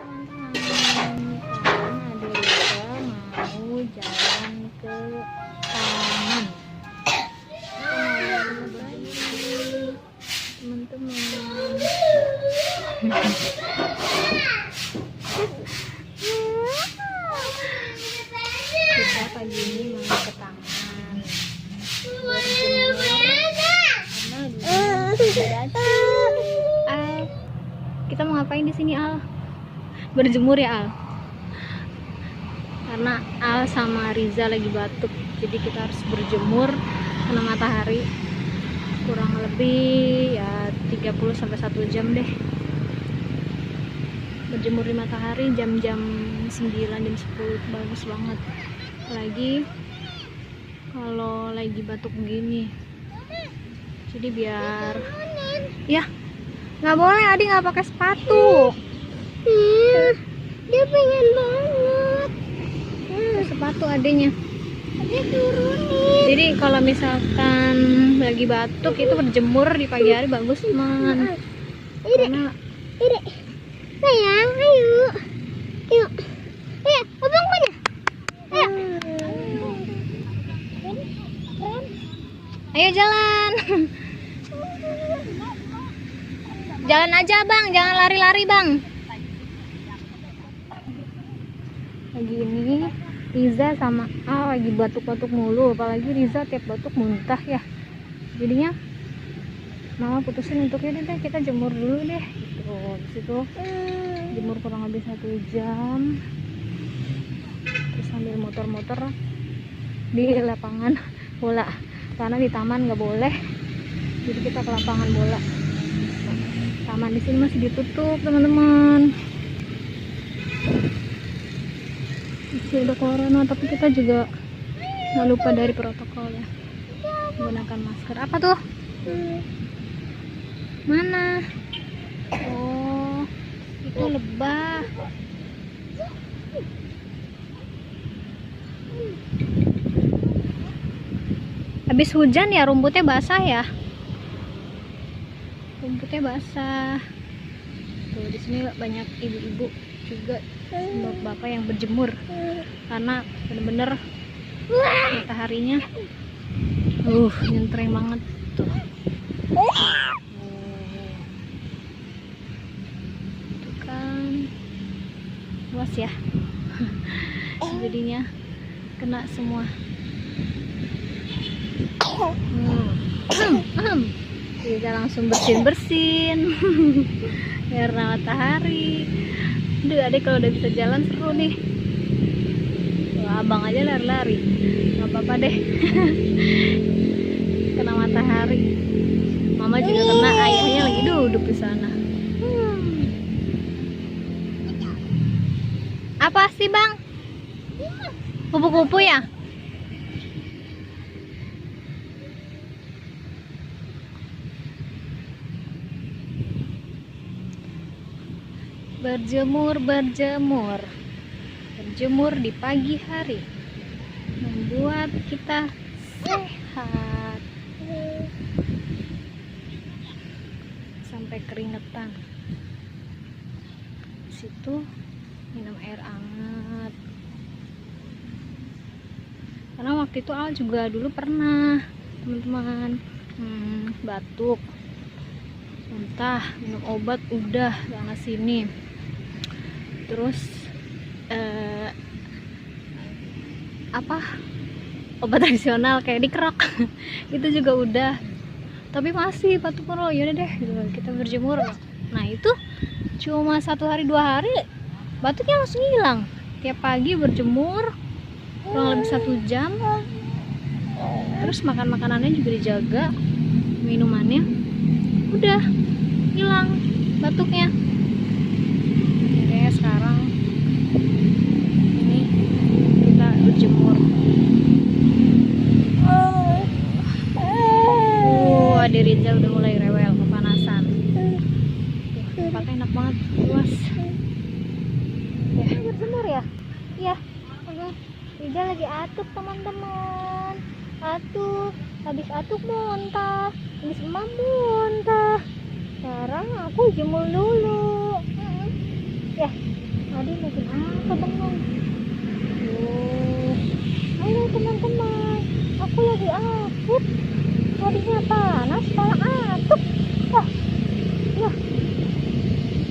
teman-teman, karena ada Riza mau jalan ke taman. Teman-teman. Kita pagi ini mau ke taman berjemur karena kita mau ngapain di sini, Al? Berjemur ya, Al? Karena Al sama Riza lagi batuk, jadi kita harus berjemur kena matahari kurang lebih ya 30-1 jam deh. Berjemur di matahari jam-jam 9 jam 10 bagus banget, apalagi kalau lagi batuk begini. Jadi biar ya nggak boleh Adi nggak pakai sepatu. Dia pengen banget sepatu adanya. Dia turunin. Jadi kalau misalkan lagi batuk itu berjemur di pagi hari bagus banget. Karena sayang, ayo. Ayo. Ayo, abang mana? Ayo. Ayo jalan. Jalan aja, Bang. Jangan lari-lari, Bang. Lagi ini Riza sama Al lagi batuk-batuk mulu, apalagi Riza tiap batuk muntah ya. Jadinya Mama putusin untuk ya deh kita jemur dulu deh gitu. Di situ jemur kurang lebih 1 jam, terus sambil muter-muter di lapangan bola karena di taman nggak boleh, jadi kita ke lapangan bola. Taman di sini masih ditutup, teman-teman. Masih ada corona, tapi kita juga nggak lupa dari protokol ya, menggunakan masker. Apa tuh? Mana? Oh, itu lebah. Habis hujan ya rumputnya basah ya. Rumputnya basah. Tuh di sini banyak ibu-ibu juga, bapak yang berjemur karena bener-bener mataharinya nyentreng banget tuh. Itu kan luas ya. Jadinya kena semua. Kita langsung bersin-bersin karena matahari. Aduh, adek kalau udah bisa jalan seru nih. Wah, abang aja lari-lari, nggak apa-apa deh. Kena matahari. Mama juga kena, ayahnya lagi duduk di sana. Apa sih, Bang? Kupu-kupu ya? Berjemur di pagi hari membuat kita sehat sampai keringetan. Situ minum air hangat karena waktu itu Al juga dulu pernah, teman-teman, batuk muntah, minum obat udah sana sini, terus obat tradisional kayak dikerok itu juga udah, tapi masih batuk mulu. Yaudah deh gitu, kita berjemur. Nah itu cuma 1 hari 2 hari batuknya langsung hilang. Tiap pagi berjemur kurang lebih 1 jam, terus makan makanannya juga dijaga, minumannya udah hilang batuknya. Oke, sekarang ini kita berjemur. Ade Riza udah mulai rewel, kepanasan. Tempatnya enak banget, luas. Ya, berjemur ya? Iya. Riza lagi atuk, teman-teman. Atuk, habis atuk muntah, habis emam muntah. Sekarang aku jemur dulu. Ya, panas kepala atuk. Wah, ya.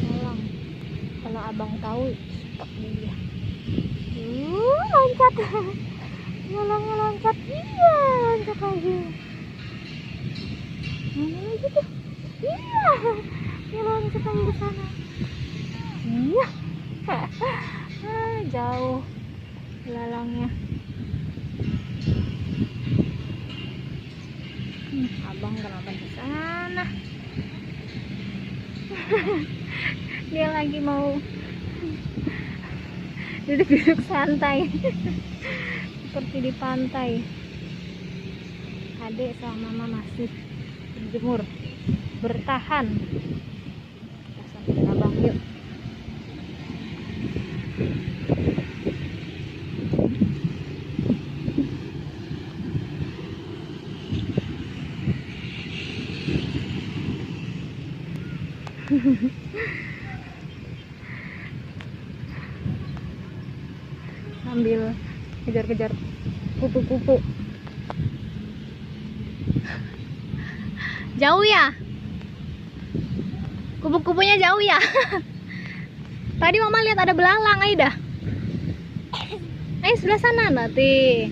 Tolong, kalau abang tahu stop dia. Loncat. Nyolongnya loncat. Iya, loncat lagi. Mana lagi tuh? Iya, dia loncat lagi ke sana. Iya. Jauh belalangnya. Abang kenapa di sana? Dia lagi mau duduk-duduk santai seperti di pantai. Adik sama mama masih berjemur, bertahan. Kita samperin abang yuk. Sambil kejar-kejar kupu-kupu. Jauh ya? Kupu-kupunya jauh ya? Tadi mama lihat ada belalang, Aida. Sebelah sana nanti.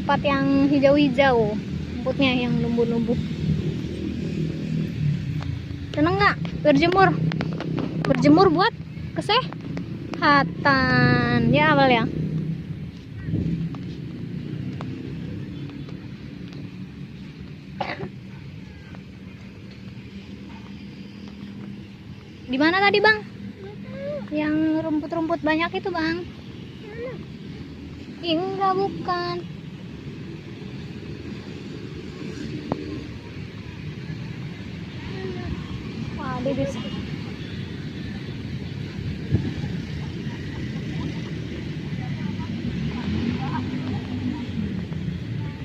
Tempat yang hijau-hijau, rumputnya yang numbuh-numbuh. Seneng nggak berjemur? Berjemur buat kesehatan. Ya awal ya. Di mana tadi, Bang? Yang rumput-rumput banyak itu, Bang. Enggak, bukan. Wah, ada di sana.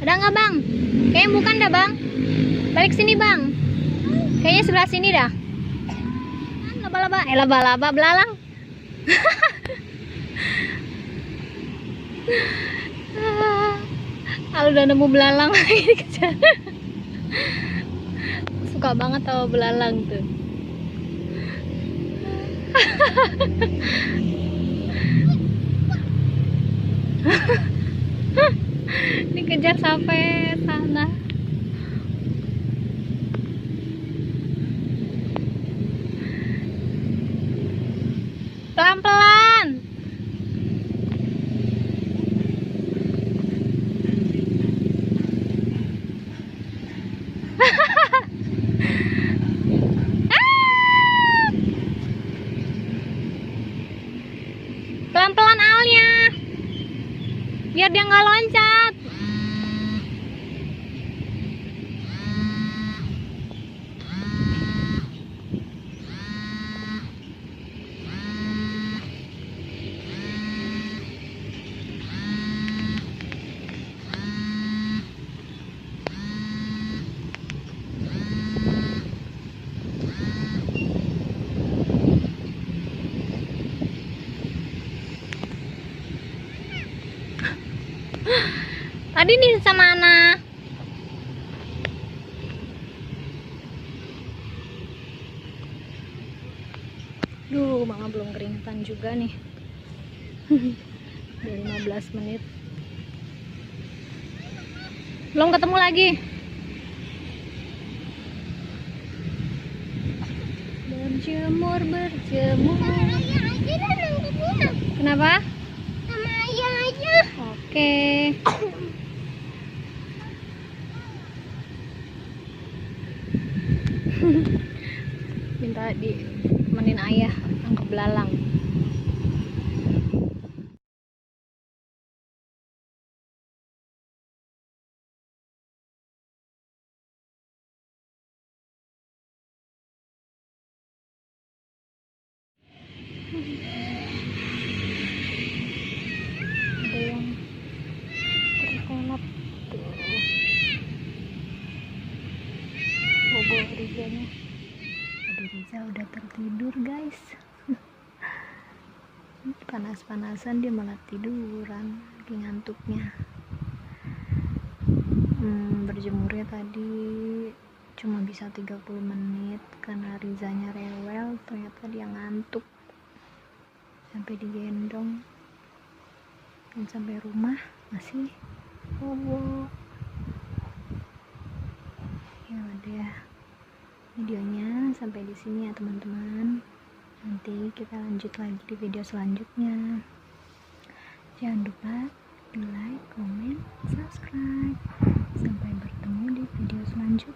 Ada nggak, Bang? Kayaknya bukan dah, Bang. Balik sini, Bang. Kayaknya sebelah sini dah. Laba-laba, laba-laba belalang. Kalau udah nemu belalang lagi dikejar. Suka banget sama belalang tuh. Dikejar sampai sana. Pelan-pelan. Pelan-pelan awalnya. Biar dia nggak loncat. Tadi di sama mana? Duh, mama belum keringetan juga nih. Udah 15 menit. Belum ketemu lagi. Berjemur, berjemur. Kenapa? Sama ayah aja. Oke. Minta ditemenin ayah tangkap belalang. Ada yang terkelap tuh. Bobo Rizanya. Aduh, Riza udah tertidur, guys. Panas-panasan dia malah tiduran, lagi ngantuknya. Berjemurnya tadi cuma bisa 30 menit karena Rizanya rewel, ternyata dia ngantuk sampai digendong, dan sampai rumah masih bobo. Ya udah, videonya sampai di sini ya teman-teman. Nanti kita lanjut lagi di video selanjutnya. Jangan lupa like, comment, subscribe. Sampai bertemu di video selanjutnya.